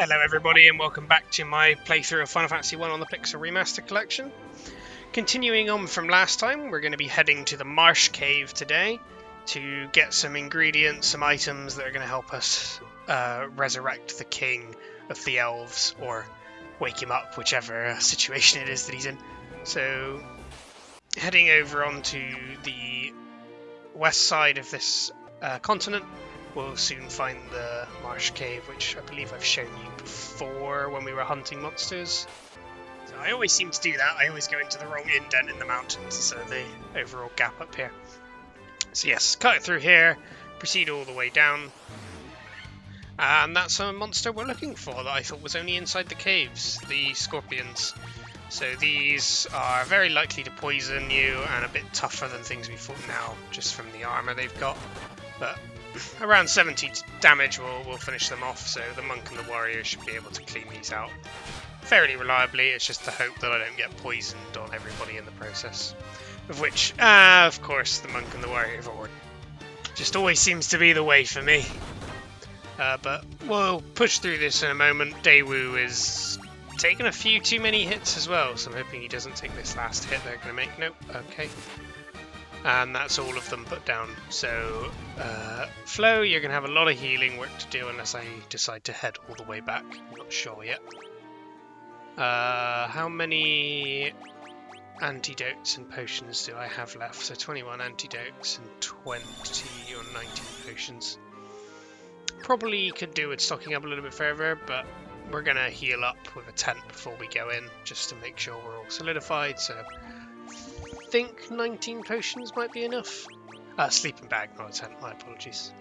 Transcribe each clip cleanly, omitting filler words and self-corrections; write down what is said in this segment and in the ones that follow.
Hello everybody and welcome back to my playthrough of Final Fantasy 1 on the Pixel Remaster collection. Continuing on from last time, we're going to be heading to the Marsh Cave today to get some ingredients, some items that are going to help us resurrect the king of the Elves, or wake him up, whichever situation it is that he's in. So, heading over onto the west side of this continent, we'll soon find the Marsh Cave, which I believe I've shown you before when we were hunting monsters. So I always seem to do that. I always go into the wrong indent in the mountains, so the overall gap up here. So yes, cut it through here, proceed all the way down. And that's a monster we're looking for that I thought was only inside the caves, the scorpions. So these are very likely to poison you and a bit tougher than things we fought now, just from the armour they've got. But around 70 damage will finish them off, so the monk and the warrior should be able to clean these out fairly reliably. It's just the hope that I don't get poisoned on everybody in the process. Of which, of course, the monk and the warrior forward just always seems to be the way for me. But we'll push through this in a moment. Daewoo is taking a few too many hits as well, so I'm hoping he doesn't take this last hit they're going to make. Nope, okay. And that's all of them put down. So, Flo, you're going to have a lot of healing work to do unless I decide to head all the way back. I'm not sure yet. How many antidotes and potions do I have left? So 21 antidotes and 20 or 19 potions. Probably could do with stocking up a little bit further, but we're going to heal up with a tent before we go in, just to make sure we're all solidified. So I think 19 potions might be enough. Sleeping bag, not a tent, my apologies.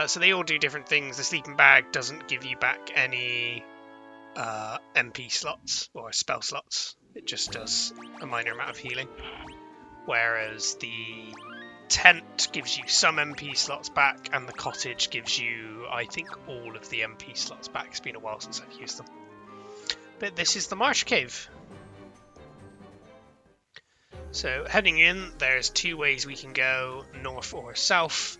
So they all do different things. The sleeping bag doesn't give you back any MP slots or spell slots. It just does a minor amount of healing. Whereas the tent gives you some MP slots back, and the cottage gives you, I think, all of the MP slots back. It's been a while since I've used them. But this is the Marsh Cave. So heading in, there's two ways we can go, north or south.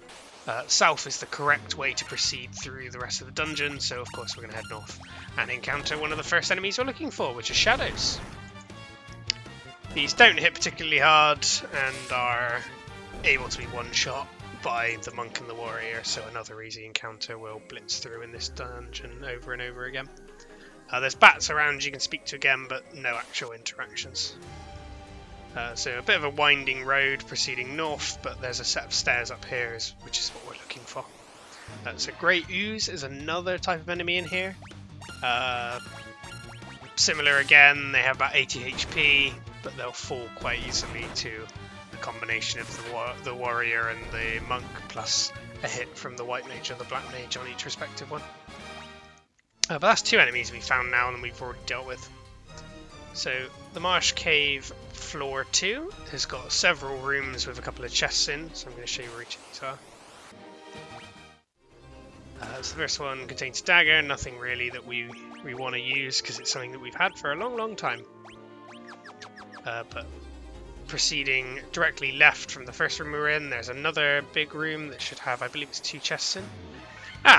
South is the correct way to proceed through the rest of the dungeon, so of course we're going to head north and encounter one of the first enemies we're looking for, which is shadows. These don't hit particularly hard and are able to be one-shot by the monk and the warrior, so another easy encounter will blitz through in this dungeon over and over again. There's bats around you can speak to again, but no actual interactions. So a bit of a winding road proceeding north, but there's a set of stairs up here, which is what we're looking for. So Great Ooze is another type of enemy in here. Similar again, they have about 80 HP, but they'll fall quite easily to a combination of the warrior and the monk, plus a hit from the white mage or the black mage on each respective one. But that's two enemies we found now and we've already dealt with. So the Marsh Cave floor 2 has got several rooms with a couple of chests in, so I'm going to show you where each of these are. So the first one contains a dagger, nothing really that we want to use because it's something that we've had for a long time. But proceeding directly left from the first room we're in, there's another big room that should have, I believe it's 2 chests in.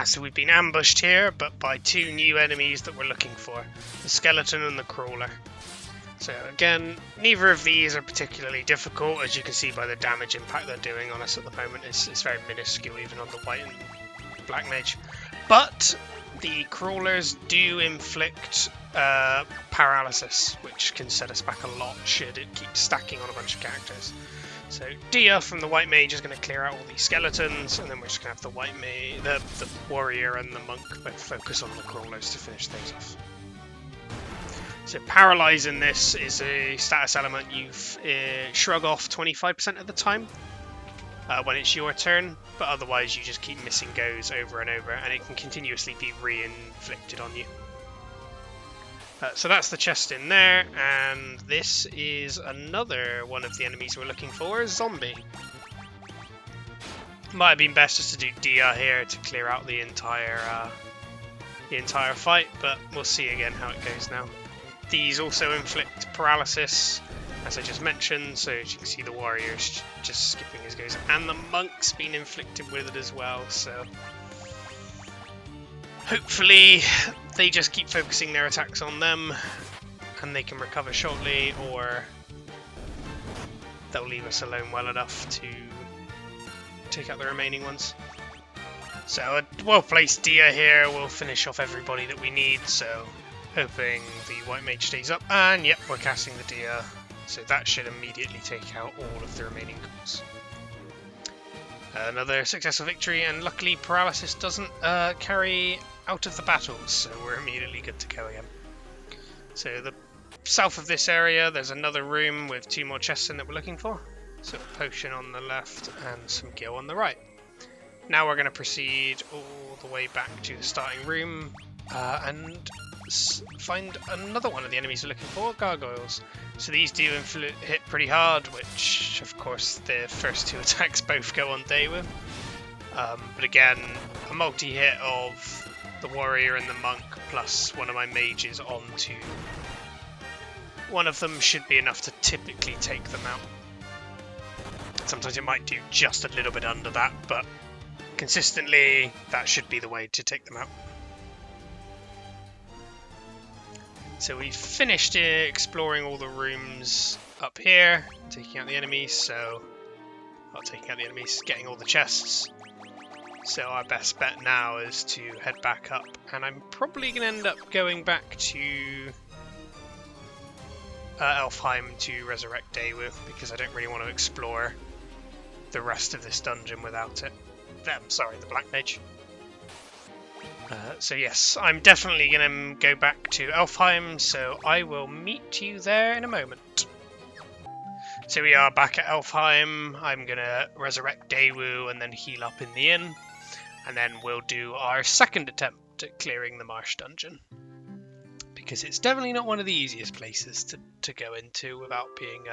So we've been ambushed here, but by 2 new enemies that we're looking for, the skeleton and the crawler. So again, neither of these are particularly difficult, as you can see by the damage impact they're doing on us at the moment. It's very minuscule even on the white and black mage. But the crawlers do inflict paralysis, which can set us back a lot should it keep stacking on a bunch of characters. So Dia from the white mage is going to clear out all these skeletons, and then we're just going to have the white mage, the warrior and the monk both focus on the crawlers to finish things off. So paralyzing this is a status element you shrug off 25% of the time when it's your turn, but otherwise you just keep missing goes over and over, and it can continuously be re-inflicted on you. So that's the chest in there, and this is another one of the enemies we're looking for, a zombie. Might have been best just to do Dia here to clear out the entire fight, but we'll see again how it goes now. These also inflict paralysis, as I just mentioned, so as you can see the warrior's just skipping his goes, and the monk's been inflicted with it as well, so Hopefully they just keep focusing their attacks on them and they can recover shortly, or they'll leave us alone well enough to take out the remaining ones. So a well-placed Dia here will finish off everybody that we need, so hoping the White Mage stays up. And yep, we're casting the Dia, so that should immediately take out all of the remaining Ghouls. Another successful victory, and luckily paralysis doesn't carry out of the battles, so we're immediately good to go again. So the south of this area, there's another room with 2 more chests in that we're looking for. So a potion on the left and some gil on the right. Now we're going to proceed all the way back to the starting room and find another one of the enemies we're looking for, Gargoyles. So these do hit pretty hard, which of course the first 2 attacks both go on day with. But again, a multi-hit of the warrior and the monk plus one of my mages onto one of them should be enough to typically take them out. Sometimes it might do just a little bit under that, but consistently that should be the way to take them out. So we've finished exploring all the rooms up here, taking out the enemies, getting all the chests. So our best bet now is to head back up, and I'm probably going to end up going back to Elfheim to resurrect Daewoo, because I don't really want to explore the rest of this dungeon without it. Sorry, the Black Mage. So yes, I'm definitely going to go back to Elfheim, so I will meet you there in a moment. So we are back at Elfheim. I'm going to resurrect Daewoo and then heal up in the inn. And then we'll do our second attempt at clearing the Marsh dungeon. Because it's definitely not one of the easiest places to go into without being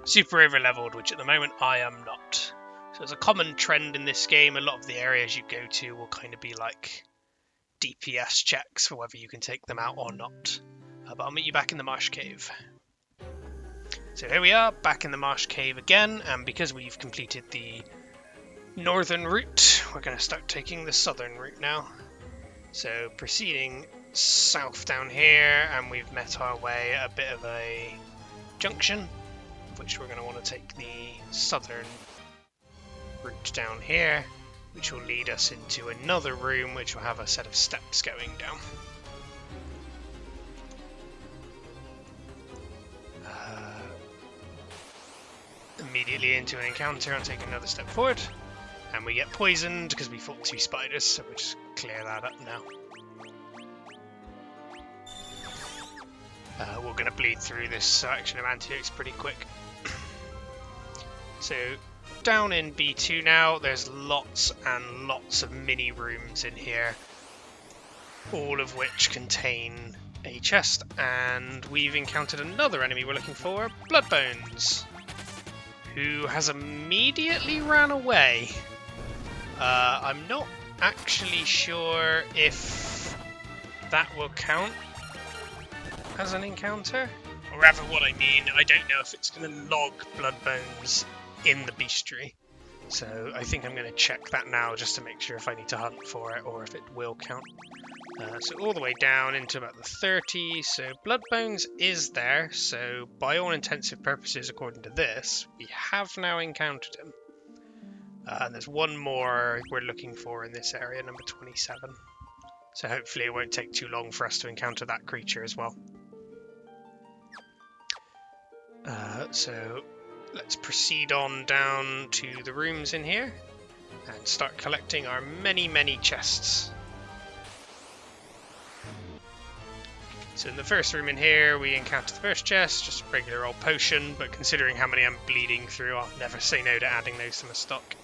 super over-leveled, which at the moment I am not. So there's a common trend in this game. A lot of the areas you go to will kind of be like DPS checks for whether you can take them out or not. But I'll meet you back in the Marsh Cave. So here we are, back in the Marsh Cave again, and because we've completed the northern route, we're going to start taking the southern route now. So proceeding south down here, and we've met our way at a bit of a junction, which we're going to want to take the southern route down here, which will lead us into another room which will have a set of steps going down. Immediately into an encounter and take another step forward, and we get poisoned because we fought 2 spiders, so we'll just clear that up now. We're going to bleed through this section of antidotes pretty quick. So down in B2 now, there's lots and lots of mini rooms in here, all of which contain a chest, and we've encountered another enemy we're looking for, Bloodbones, who has immediately ran away. I'm not actually sure if that will count as an encounter, or rather what I mean, I don't know if it's going to log Bloodbones in the bestiary. So I think I'm going to check that now just to make sure if I need to hunt for it or if it will count. So all the way down into about the 30, so Bloodbones is there, so by all intensive purposes according to this, we have now encountered him. And there's one more we're looking for in this area, number 27. So hopefully it won't take too long for us to encounter that creature as well. So let's proceed on down to the rooms in here and start collecting our many chests. So in the first room in here, we encounter the first chest, just a regular old potion, but considering how many I'm bleeding through, I'll never say no to adding those to my stock.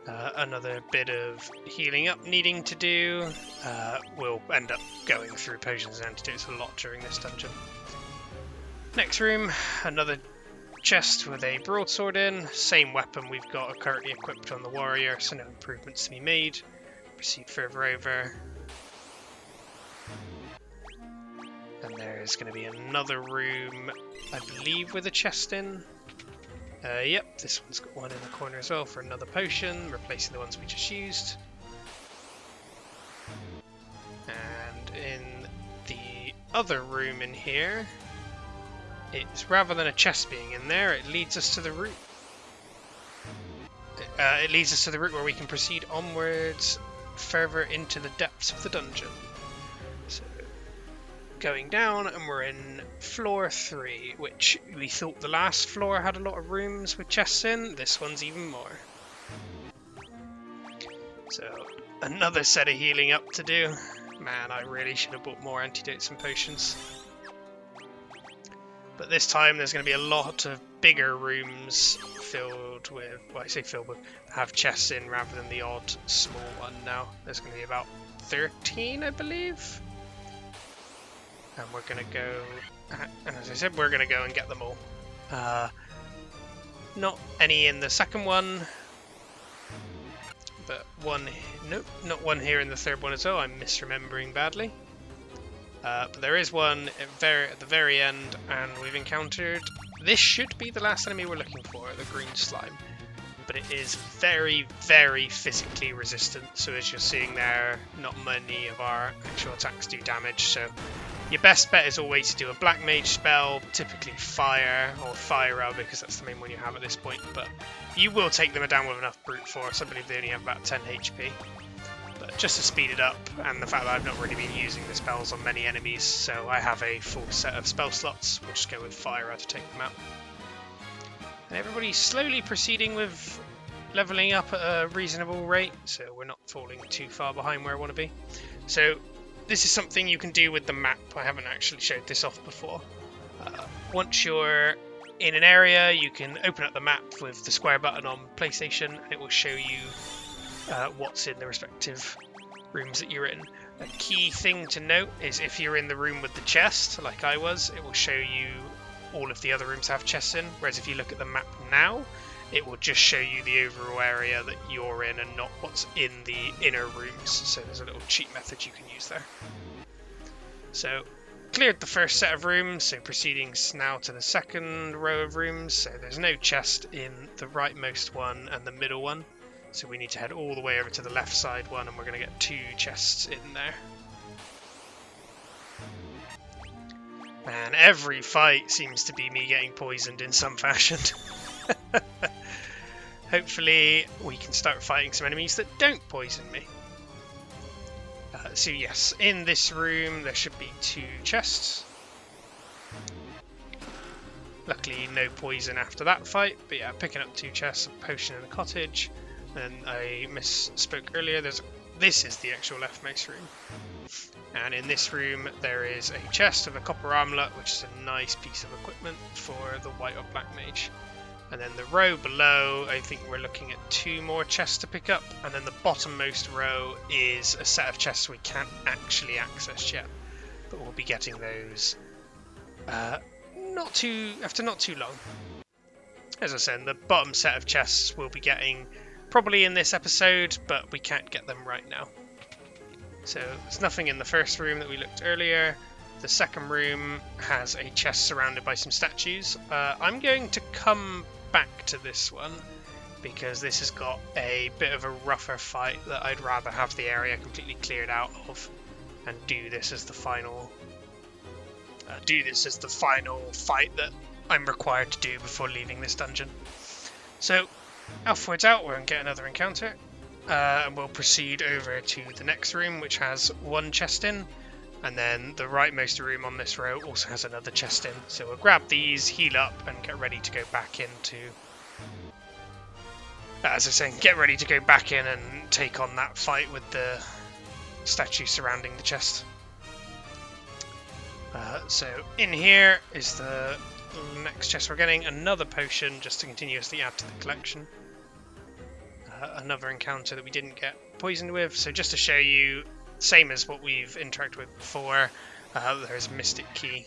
Another bit of healing up needing to do. We'll end up going through potions and antidotes a lot during this dungeon. Next room, another chest with a broadsword in. Same weapon we've got currently equipped on the warrior, so no improvements to be made. Proceed further over. And there's going to be another room, I believe, with a chest in. Yep, this one's got one in the corner as well for another potion, replacing the ones we just used. other room in here, it's rather than a chest being in there, it leads us to the route. It leads us to the route where we can proceed onwards further into the depths of the dungeon. So, going down, and we're in floor 3, which we thought the last floor had a lot of rooms with chests in. This one's even more. So, another set of healing up to do. Man, I really should have bought more antidotes and potions. But this time there's going to be a lot of bigger rooms filled with, well, I say filled with, have chests in rather than the odd small one now. There's going to be about 13, I believe. And we're going to go, and as I said, we're going to go and get them all. Not any in the second one, but one, nope, not one here in the third one as well. I'm misremembering badly. But there is one at the very end, and we've encountered, this should be the last enemy we're looking for, the green slime. But it is very, very physically resistant, so as you're seeing there, not many of our actual attacks do damage, so your best bet is always to do a black mage spell, typically fire, or fire, because that's the main one you have at this point, but you will take them down with enough brute force. I believe they only have about 10 HP. But just to speed it up, and the fact that I've not really been using the spells on many enemies, so I have a full set of spell slots. We'll just go with fire to take them out. And everybody's slowly proceeding with leveling up at a reasonable rate, so we're not falling too far behind where I want to be. So this is something you can do with the map. I haven't actually showed this off before. Once you're in an area, you can open up the map with the square button on PlayStation, and it will show you what's in the respective rooms that you're in. A key thing to note is if you're in the room with the chest, like I was, it will show you all of the other rooms have chests in, whereas if you look at the map now, it will just show you the overall area that you're in and not what's in the inner rooms. So there's a little cheat method you can use there. So, cleared the first set of rooms, so proceeding now to the second row of rooms. So there's no chest in the rightmost one and the middle one. So we need to head all the way over to the left side one, and we're going to get 2 chests in there. Man, every fight seems to be me getting poisoned in some fashion. Hopefully we can start fighting some enemies that don't poison me. So yes, in this room there should be 2 chests. Luckily no poison after that fight, but yeah, picking up 2 chests, a potion in the cottage. And I misspoke earlier, this is the actual leftmost room. And in this room there is a chest of a copper armlet, which is a nice piece of equipment for the white or black mage. And then the row below, I think we're looking at 2 more chests to pick up. And then the bottommost row is a set of chests we can't actually access yet. But we'll be getting those after not too long. As I said, the bottom set of chests we'll be getting probably in this episode, but we can't get them right now. So there's nothing in the first room that we looked earlier. The second room has a chest surrounded by some statues. I'm going to come back to this one because this has got a bit of a rougher fight that I'd rather have the area completely cleared out of and do this as the final fight that I'm required to do before leaving this dungeon. So outwards out, we're going to get another encounter, and we'll proceed over to the next room, which has 1 chest in, and then the rightmost room on this row also has another chest in. So we'll grab these, heal up, and get ready to go back into, as I was saying, get ready to go back in and take on that fight with the statue surrounding the chest. So in here is the next chest we're getting, another potion just to continuously add to the collection. Another encounter that we didn't get poisoned with, so just to show you, same as what we've interacted with before, there's a mystic key.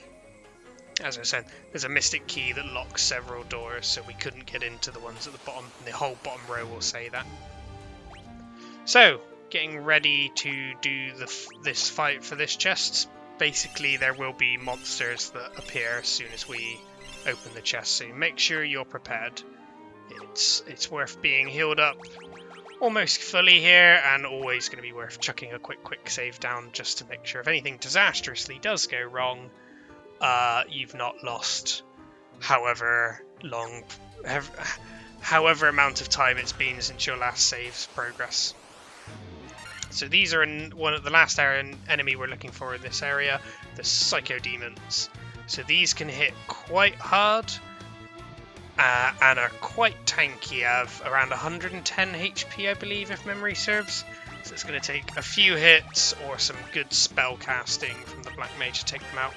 As I said, there's a mystic key that locks several doors, so we couldn't get into the ones at the bottom, and the whole bottom row will say that. So, getting ready to do this fight for this chest. Basically, there will be monsters that appear as soon as we open the chest, so make sure you're prepared. It's worth being healed up almost fully here, and always going to be worth chucking a quick save down just to make sure if anything disastrously does go wrong, you've not lost however long, however amount of time it's been since your last save's progress. So these are one of the last enemy we're looking for in this area, the Piscodemons. So these can hit quite hard and are quite tanky. Have around 110 HP, I believe, if memory serves. So it's going to take a few hits or some good spell casting from the Black Mage to take them out,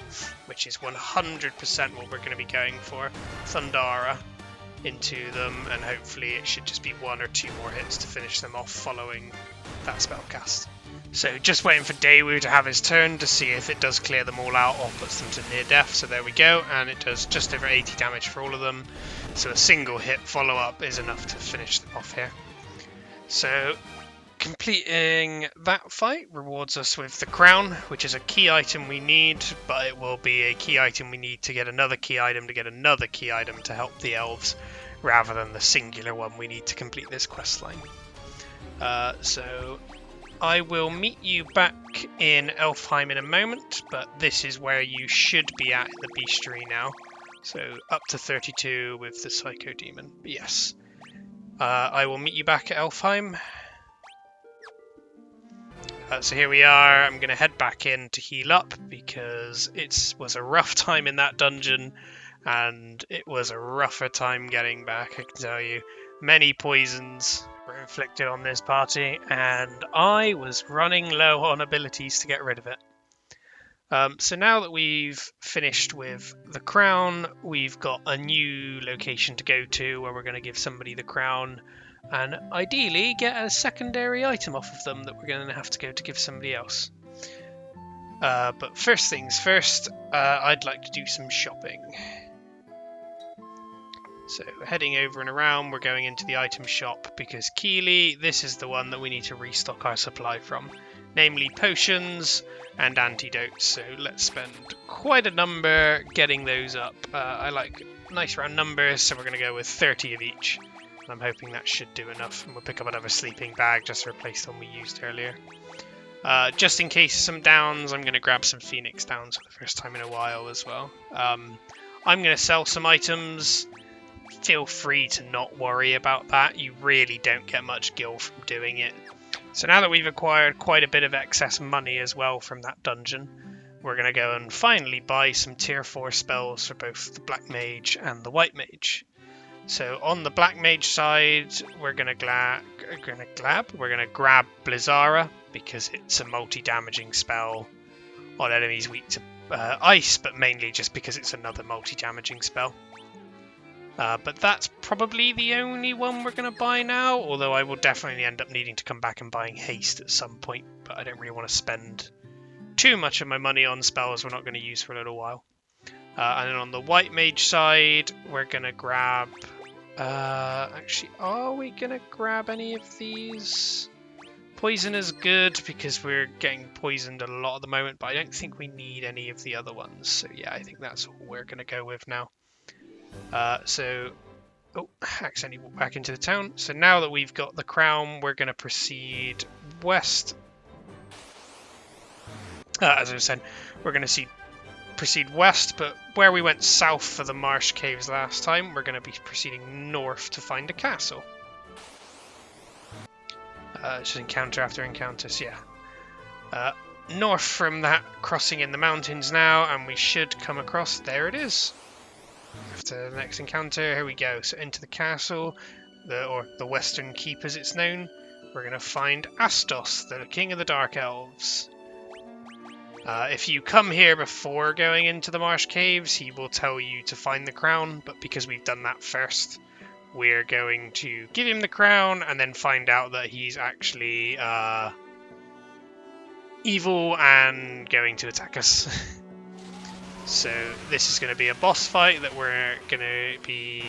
which is 100% what we're going to be going for. Thundara into them, and hopefully it should just be 1 or 2 more hits to finish them off following that spell cast. So just waiting for Daewoo to have his turn to see if it does clear them all out or puts them to near death. So there we go, and it does just over 80 damage for all of them. So a single hit follow-up is enough to finish them off here. So completing that fight rewards us with the crown, which is a key item we need, but it will be a key item we need to get another key item to get another key item to help the elves, rather than the singular one we need to complete this quest line. So I will meet you back in Elfheim in a moment, but this is where you should be at in the bestiary now. So up to 32 with the Piscodemon. Yes. I will meet you back at Elfheim. So here we are. I'm going to head back in to heal up because it was a rough time in that dungeon, and it was a rougher time getting back, I can tell you. Many poisons were inflicted on this party, and I was running low on abilities to get rid of it. So now that we've finished with the crown, we've got a new location to go to where we're going to give somebody the crown and ideally get a secondary item off of them that we're going to have to go to give somebody else. But first things first, I'd like to do some shopping. So heading over and around, we're going into the item shop because Keeley, this is the one that we need to restock our supply from, namely potions and antidotes. So let's spend quite a number getting those up. I like nice round numbers, so we're going to go with 30 of each. And I'm hoping that should do enough, and we'll pick up another sleeping bag just to replace the one we used earlier. Just in case some downs, I'm going to grab some Phoenix downs for the first time in a while as well. I'm going to sell some items. Feel free to not worry about that. You really don't get much gil from doing it. So now that we've acquired quite a bit of excess money as well from that dungeon, we're going to go and finally buy some tier 4 spells for both the Black Mage and the White Mage. So on the Black Mage side, we're going to grab Blizzara because it's a multi-damaging spell on enemies weak to ice, but mainly just because it's another multi-damaging spell. But that's probably the only one we're going to buy now, although I will definitely end up needing to come back and buying haste at some point, but I don't really want to spend too much of my money on spells we're not going to use for a little while. And then on the White Mage side, we're going to grab... actually, are we going to grab any of these? Poison is good because we're getting poisoned a lot at the moment, but I don't think we need any of the other ones. So yeah, I think that's what we're going to go with now. Accidentally walked back into the town. So now that we've got the crown, we're going to proceed west. As I was saying, we're going to proceed west, but where we went south for the Marsh Caves last time, we're going to be proceeding north to find a castle. It's just encounter after encounter, so yeah. North from that, crossing in the mountains now, and we should come across, there it is. After the next encounter, here we go. So into the castle, or the Western Keep as it's known, we're going to find Astos, the King of the Dark Elves. If you come here before going into the Marsh Caves, he will tell you to find the crown, but because we've done that first, we're going to give him the crown and then find out that he's actually evil and going to attack us. So this is going to be a boss fight that we're going to be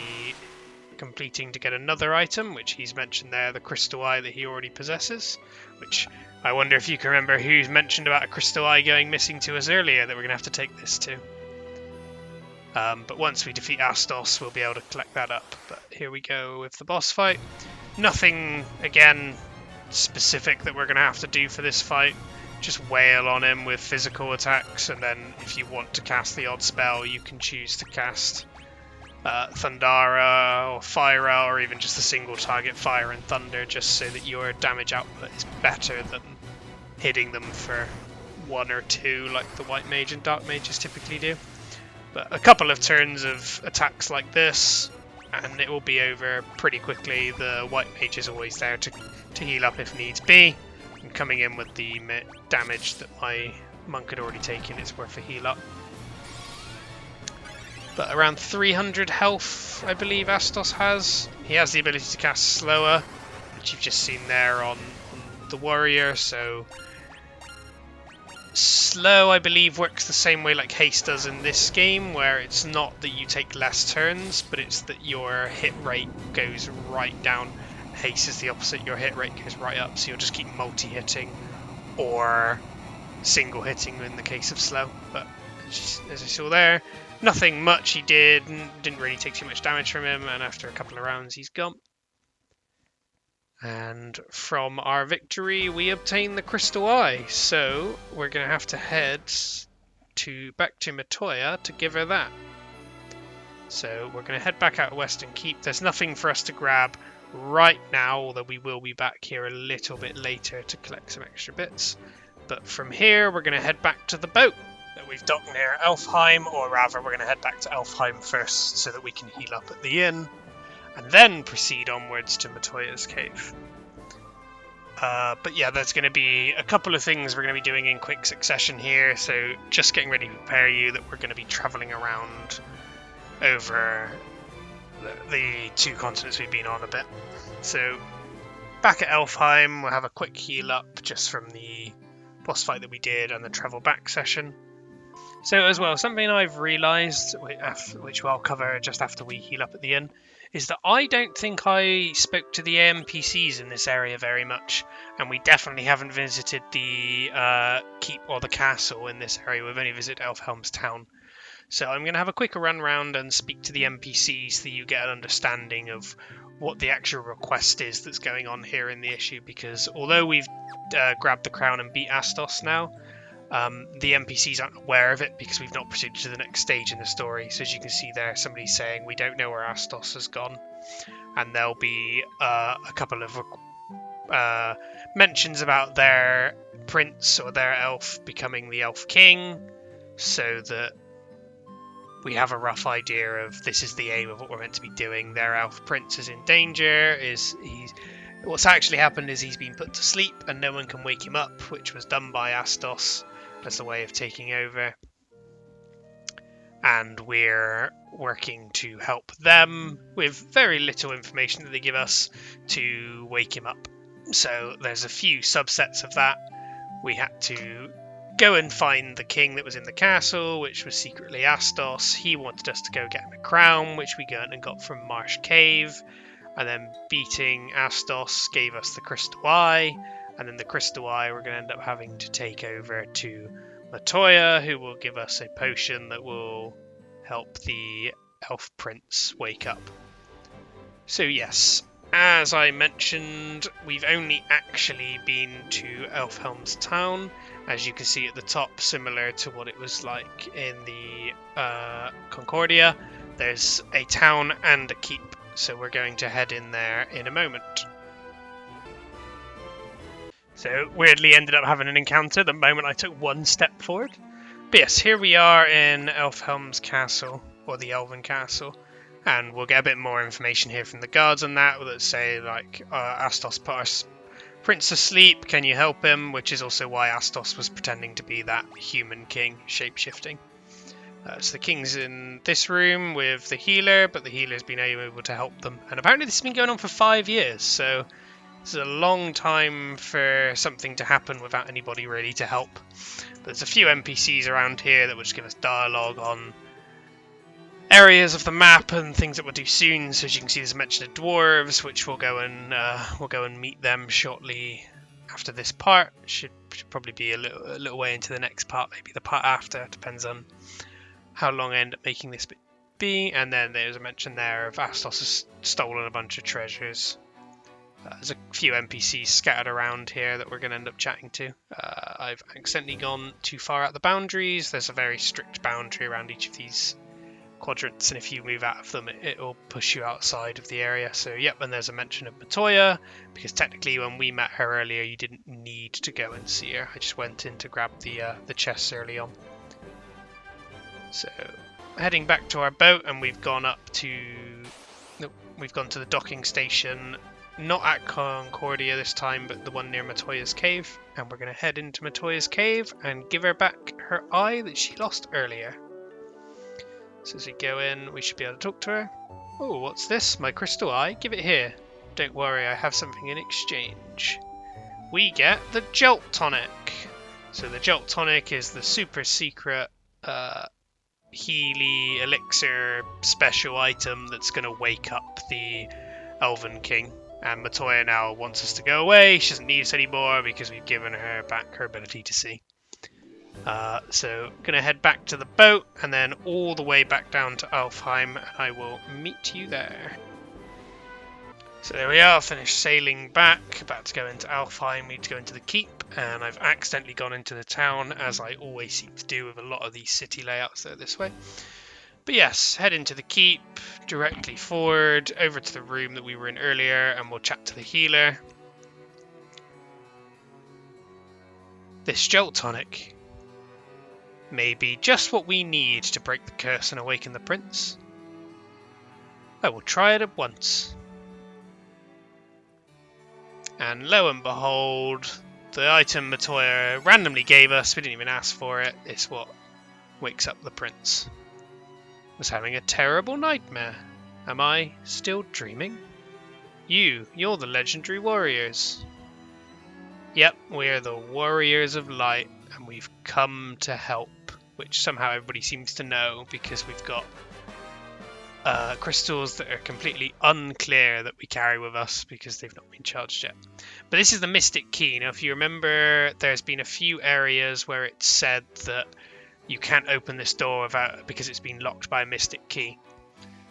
completing to get another item, which he's mentioned there, the crystal eye that he already possesses, which I wonder if you can remember who's mentioned about a crystal eye going missing to us earlier that we're going to have to take this to. But once we defeat Astos, we'll be able to collect that up. But here we go with the boss fight. Nothing, again, specific that we're going to have to do for this fight. Just wail on him with physical attacks, and then if you want to cast the odd spell, you can choose to cast Thundara or Fire, or even just a single target Fire and Thunder, just so that your damage output is better than hitting them for 1 or 2 like the White Mage and Dark Mages typically do. But a couple of turns of attacks like this, and it will be over pretty quickly. The White Mage is always there to heal up if needs be. And coming in with the damage that my monk had already taken, it's worth a heal up. But around 300 health, I believe Astos has. He has the ability to cast slower, which you've just seen there on the warrior, so slow, I believe, works the same way like haste does in this game, where it's not that you take less turns, but it's that your hit rate goes right down. Haste is the opposite, your hit rate goes right up, so you'll just keep multi-hitting or single-hitting in the case of slow. But as I saw there, nothing much he did, didn't really take too much damage from him, and after a couple of rounds he's gone. And from our victory, we obtain the Crystal Eye. So we're going to have to head back to Matoya to give her that. So we're going to head back out of Western Keep. There's nothing for us to grab right now, although we will be back here a little bit later to collect some extra bits. But from here, we're going to head back to the boat that we've docked near Elfheim, or rather, we're going to head back to Elfheim first so that we can heal up at the inn, and then proceed onwards to Matoya's cave. But yeah, there's going to be a couple of things we're going to be doing in quick succession here, so just getting ready to prepare you that we're going to be travelling around over the 2 continents we've been on a bit. So back at Elfheim, we'll have a quick heal up just from the boss fight that we did and the travel back session. So as well, something I've realised, which I'll cover just after we heal up at the inn, is that I don't think I spoke to the NPCs in this area very much, and we definitely haven't visited the keep or the castle in this area. We've only visited Elfhelm's town. So I'm going to have a quick run round and speak to the NPCs so you get an understanding of what the actual request is that's going on here in the issue, because although we've grabbed the crown and beat Astos now, the NPCs aren't aware of it because we've not proceeded to the next stage in the story. So as you can see there, somebody's saying we don't know where Astos has gone, and there'll be a couple of mentions about their prince or their elf becoming the elf king, so that we have a rough idea of this is the aim of what we're meant to be doing. Their elf prince is in danger. What's actually happened is he's been put to sleep and no one can wake him up, which was done by Astos as a way of taking over. And we're working to help them with very little information that they give us to wake him up. So there's a few subsets of that. We had to go and find the king that was in the castle, which was secretly Astos. He wanted us to go get him a crown, which we went and got from Marsh Cave. And then beating Astos gave us the Crystal Eye. And then the Crystal Eye we're going to end up having to take over to Matoya, who will give us a potion that will help the elf prince wake up. So yes, as I mentioned, we've only actually been to Elfhelm's town. As you can see at the top, similar to what it was like in the Concordia, there's a town and a keep. So we're going to head in there in a moment. So weirdly ended up having an encounter the moment I took one step forward. But yes, here we are in Elfhelm's castle, or the Elven castle. And we'll get a bit more information here from the guards on that say like, Astos put our prince to sleep, can you help him? Which is also why Astos was pretending to be that human king, shape-shifting. So the king's in this room with the healer, but the healer's been able to help them. And apparently this has been going on for 5 years, so this is a long time for something to happen without anybody really to help. But there's a few NPCs around here that will just give us dialogue on areas of the map and things that we'll do soon. So as you can see, there's a mention of dwarves, which we'll go and meet them shortly after this part. Should probably be a little way into the next part, maybe the part after. Depends on how long I end up making this bit be. And then there's a mention there of Astos has stolen a bunch of treasures. There's a few NPCs scattered around here that we're going to end up chatting to. I've accidentally gone too far out the boundaries. There's a very strict boundary around each of these quadrants, and if you move out of them, it'll push you outside of the area. So yep, and there's a mention of Matoya, because technically when we met her earlier, you didn't need to go and see her. I just went in to grab the chests early on. So heading back to our boat, and we've gone to the docking station, not at Concordia this time, but the one near Matoya's cave, and we're going to head into Matoya's cave and give her back her eye that she lost earlier. So as we go in, we should be able to talk to her. Oh, what's this? My crystal eye? Give it here. Don't worry, I have something in exchange. We get the Jolt Tonic. So the Jolt Tonic is the super secret Healy elixir special item that's going to wake up the Elven King. And Matoya now wants us to go away. She doesn't need us anymore because we've given her back her ability to see. So gonna head back to the boat and then all the way back down to Alfheim, and I will meet you there. So there we are, finished sailing back, about to go into Alfheim. We need to go into the keep, and I've accidentally gone into the town, as I always seem to do with a lot of these city layouts that are this way. But yes, head into the keep, directly forward, over to the room that we were in earlier, and we'll chat to the healer. This Jolt Tonic may be just what we need to break the curse and awaken the prince. I will try it at once. And lo and behold, the item Matoya randomly gave us, we didn't even ask for it, is what wakes up the prince. Was having a terrible nightmare. Am I still dreaming? You're the legendary warriors. Yep, we're the warriors of light, and we've come to help, which somehow everybody seems to know because we've got crystals that are completely unclear that we carry with us because they've not been charged yet. But this is the Mystic Key. Now, if you remember, there's been a few areas where it's said that you can't open this door without, because it's been locked by a Mystic Key.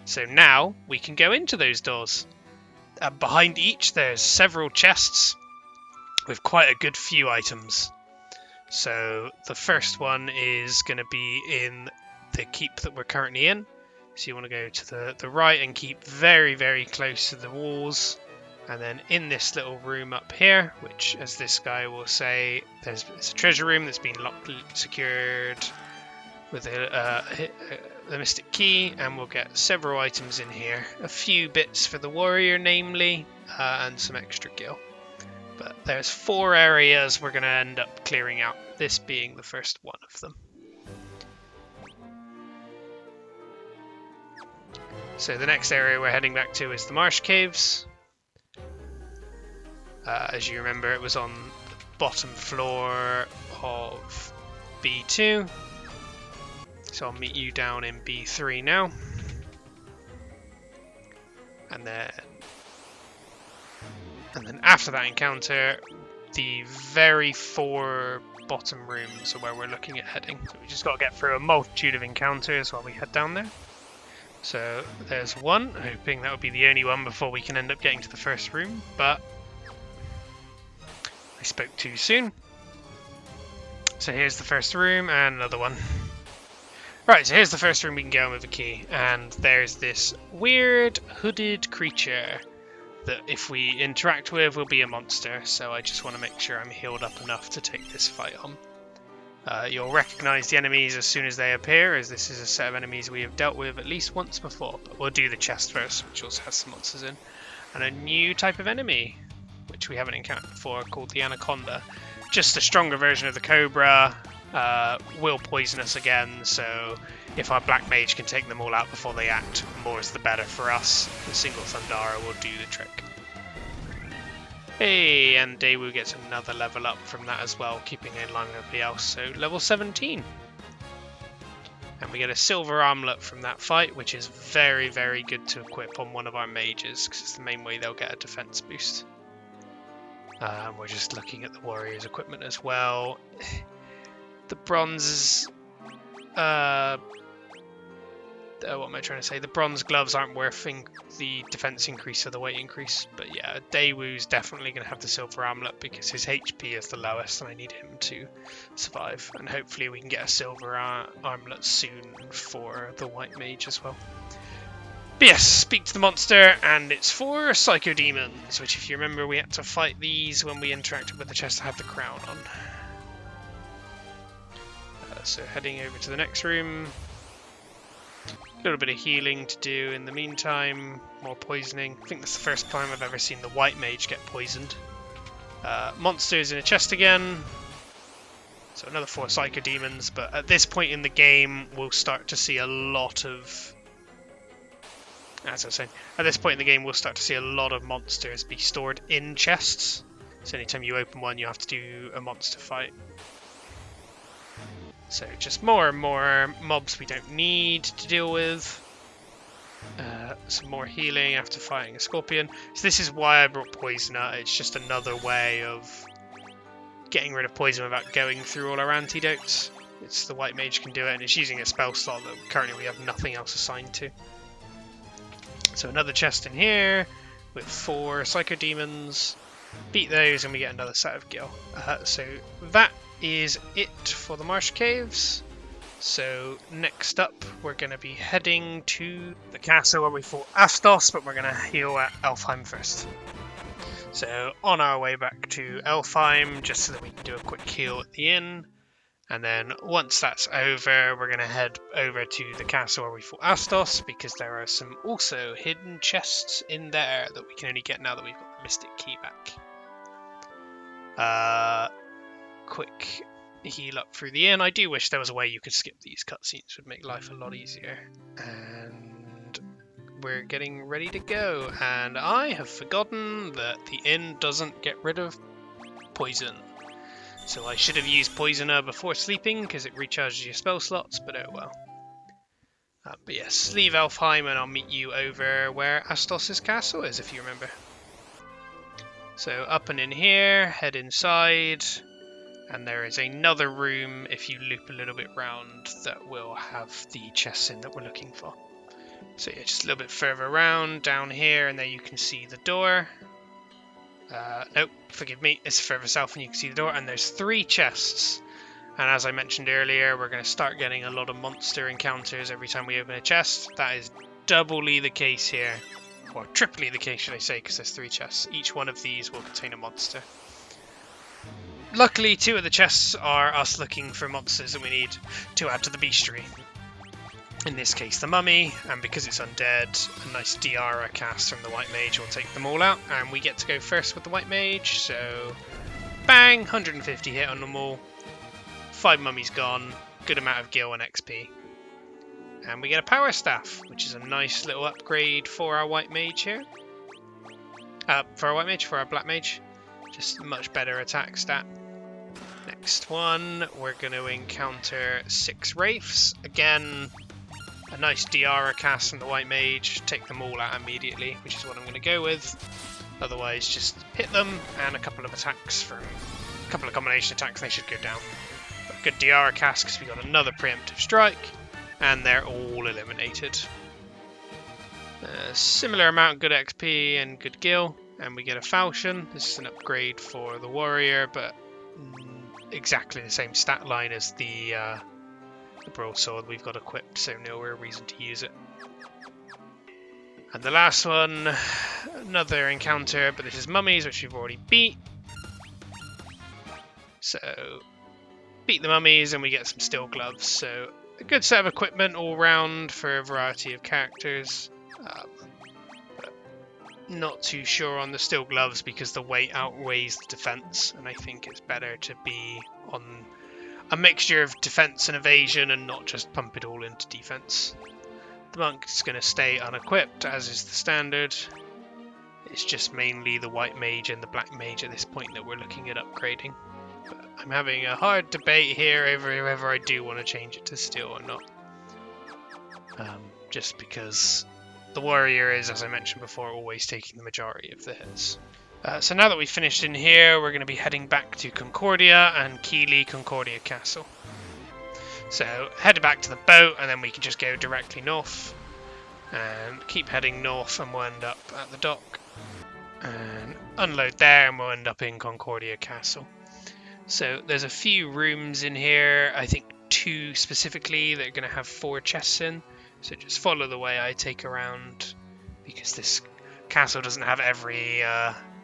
So now we can go into those doors. Behind each, there's several chests with quite a good few items. So the first one is going to be in the keep that we're currently in. So you want to go to the right and keep very, very close to the walls. And then in this little room up here, which, as this guy will say, it's a treasure room that's been locked, secured with the Mystic Key, and we'll get several items in here. A few bits for the warrior, namely, and some extra gil. But there's 4 areas we're going to end up clearing out, this being the first one of them. So the next area we're heading back to is the Marsh Caves. As you remember, it was on the bottom floor of B2. So I'll meet you down in B3 now. And then after that encounter, the very 4 bottom rooms are where we're looking at heading. So we just got to get through a multitude of encounters while we head down there. So there's one, hoping that will be the only one before we can end up getting to the first room, but I spoke too soon. So here's the first room and another one. Right, so here's the first room we can go in with a key, and there's this weird hooded creature that if we interact with will be a monster, so I just want to make sure I'm healed up enough to take this fight on. You'll recognise the enemies as soon as they appear, as this is a set of enemies we have dealt with at least once before. But we'll do the chest first, which also has some monsters in. And a new type of enemy, which we haven't encountered before, called the Anaconda. Just a stronger version of the Cobra, will poison us again, so if our Black Mage can take them all out before they act, more is the better for us. The single Thundara will do the trick. Hey, and Daewoo gets another level up from that as well, keeping in line with everybody else, so level 17. And we get a silver armlet from that fight, which is very, very good to equip on one of our mages, because it's the main way they'll get a defense boost. We're just looking at the warrior's equipment as well. The bronze is what am I trying to say? The bronze gloves aren't worth the defense increase or the weight increase. But yeah, Daewoo's definitely going to have the silver armlet because his HP is the lowest and I need him to survive. And hopefully we can get a silver armlet soon for the white mage as well. But yes, speak to the monster, and it's for Piscodemons, which if you remember we had to fight these when we interacted with the chest that had the crown on. So heading over to the next room. A little bit of healing to do in the meantime, more poisoning. I think that's the first time I've ever seen the white mage get poisoned. Monsters in a chest again. So another 4 Piscodemons, but at this point in the game we'll start to see a lot of... As I was saying, at this point in the game we'll start to see a lot of monsters be stored in chests. So anytime you open one you have to do a monster fight. So just more and more mobs we don't need to deal with. Some more healing after fighting a scorpion. So this is why I brought Poisoner. It's just another way of getting rid of poison without going through all our antidotes. It's the white mage can do it, and it's using a spell slot that currently we have nothing else assigned to. So another chest in here with 4 Piscodemons. Beat those and we get another set of Ghoul. So that is it for the Marsh Caves. So next up we're going to be heading to the castle where we fought Astos, but we're going to heal at Elfheim first. So on our way back to Elfheim, just so that we can do a quick heal at the inn. And then once that's over, we're going to head over to the castle where we fought Astos, because there are some also hidden chests in there that we can only get now that we've got the Mystic Key back. Quick heal up through the inn. I do wish there was a way you could skip these cutscenes, would make life a lot easier. And we're getting ready to go. And I have forgotten that the inn doesn't get rid of poison. So I should have used Poisoner before sleeping, because it recharges your spell slots, but oh well. But yes, leave Elfheim and I'll meet you over where Astos' castle is, if you remember. So up and in here, head inside, and there is another room, if you loop a little bit round, that will have the chests in that we're looking for. So yeah, just a little bit further around, down here, and there you can see the door. Nope, forgive me, it's further south and you can see the door, and there's 3 chests. And as I mentioned earlier, we're going to start getting a lot of monster encounters every time we open a chest. That is doubly the case here, or triply the case should I say, because there's 3 chests. Each one of these will contain a monster. Luckily 2 of the chests are us looking for monsters that we need to add to the bestiary. In this case the mummy, and because it's undead, a nice Diara cast from the white mage will take them all out, and we get to go first with the white mage, so bang, 150 hit on them all, 5 mummies gone, good amount of gil and XP. And we get a power staff, which is a nice little upgrade for our white mage here. For our black mage, just much better attack stat. Next one, we're going to encounter 6 Wraiths, again, a nice Diara cast from the white mage, take them all out immediately, which is what I'm going to go with. Otherwise, just hit them, and a couple of attacks from a couple of combination attacks, they should go down. But good Diara cast because we got another preemptive strike, and they're all eliminated. Similar amount good XP and good gil, and we get a falchion. This is an upgrade for the warrior, but exactly the same stat line as the broadsword we've got equipped, so no real reason to use it. And the last one, another encounter, but this is mummies, which we've already beat. So, beat the mummies and we get some steel gloves. So, a good set of equipment all round for a variety of characters. But not too sure on the steel gloves because the weight outweighs the defense, and I think it's better to be on a mixture of defense and evasion and not just pump it all into defense. The monk is going to stay unequipped, as is the standard. It's just mainly the white mage and the black mage at this point that we're looking at upgrading. But I'm having a hard debate here over whether I do want to change it to steel or not. Just because the warrior is, as I mentioned before, always taking the majority of the hits. So now that we've finished in here, we're going to be heading back to Concordia and Keeley Concordia Castle. So head back to the boat, and then we can just go directly north. And keep heading north, and we'll end up at the dock. And unload there, and we'll end up in Concordia Castle. So there's a few rooms in here, I think 2 specifically that are going to have 4 chests in. So just follow the way I take around, because this castle doesn't have every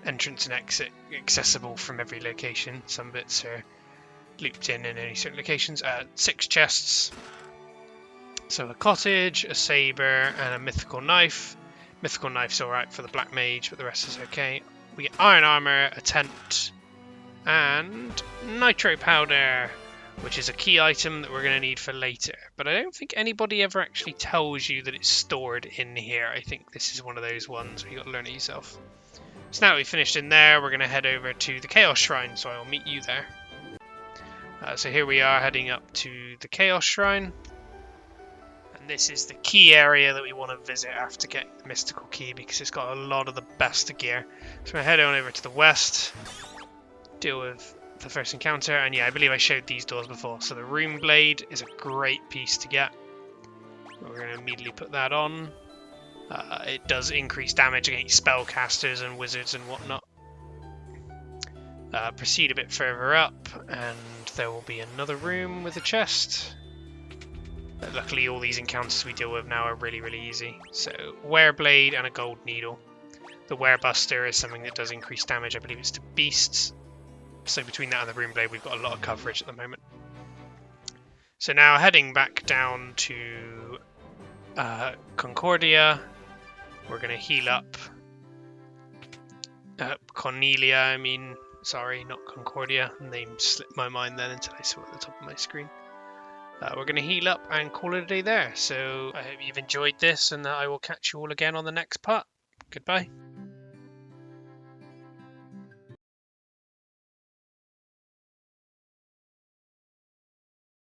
entrance and exit accessible from every location. Some bits are looped in only certain locations. 6 chests. So a cottage, a saber, and a mythical knife. Mythical knife's alright for the black mage, but the rest is okay. We get iron armor, a tent, and nitro powder, which is a key item that we're going to need for later. But I don't think anybody ever actually tells you that it's stored in here. I think this is one of those ones where you got to learn it yourself. So now that we've finished in there, we're going to head over to the Chaos Shrine, so I'll meet you there. So here we are heading up to the Chaos Shrine. And this is the key area that we want to visit after getting the mystical key, because it's got a lot of the best gear. So we'll head on over to the west, deal with the first encounter, and yeah, I believe I showed these doors before. So the Rune Blade is a great piece to get. We're going to immediately put that on. It does increase damage against spellcasters and wizards and whatnot. Proceed a bit further up, and there will be another room with a chest. But luckily all these encounters we deal with now are really, really easy. So, Wereblade and a Gold Needle. The Werebuster is something that does increase damage, I believe it's to beasts. So between that and the Rune Blade, we've got a lot of coverage at the moment. So now heading back down to Concordia, we're going to heal up. Cornelia, I mean, sorry, not Concordia. The name slipped my mind then until I saw it at the top of my screen. We're going to heal up and call it a day there. So I hope you've enjoyed this, and I will catch you all again on the next part. Goodbye.